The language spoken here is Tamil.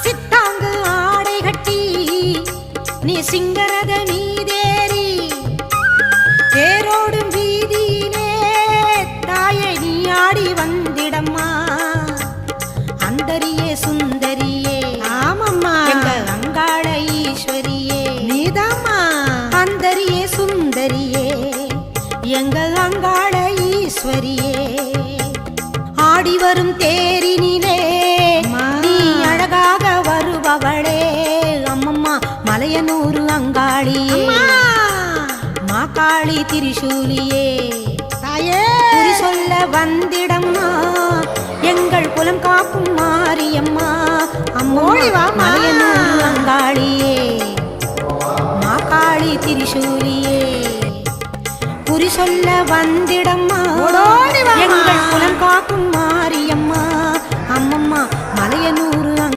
சித்தாங்கு ஆடை கட்டி நீ சிங்கரத மீதேறி தேரோடும் வீதியிலே தாயை நீ ஆடி வந்திடம்மா. அந்தரியே சுந்தரியே ஆமம்மா எங்க அங்காள ஈஸ்வரியே நீதாம்மா. அந்தரியே சுந்தரியே எங்க அங்காள ஈஸ்வரியே. ஆடி வரும் தேரினிலே நீ அழகாக வருபவளே அம்மம்மா மலையனூரு அங்காளியே மாகாளி திரிசூலியே தாயே குறி சொல்ல வந்திடம்மா எங்கள் குலம் காக்கும் மாரியம்மா. ஓடி வா மலையனூரு அங்காளியே மாகாளி திரிசூலியே குறி சொல்ல வந்திடம்மா ஓடோடி வா எங்கள் குலம் காக்கும்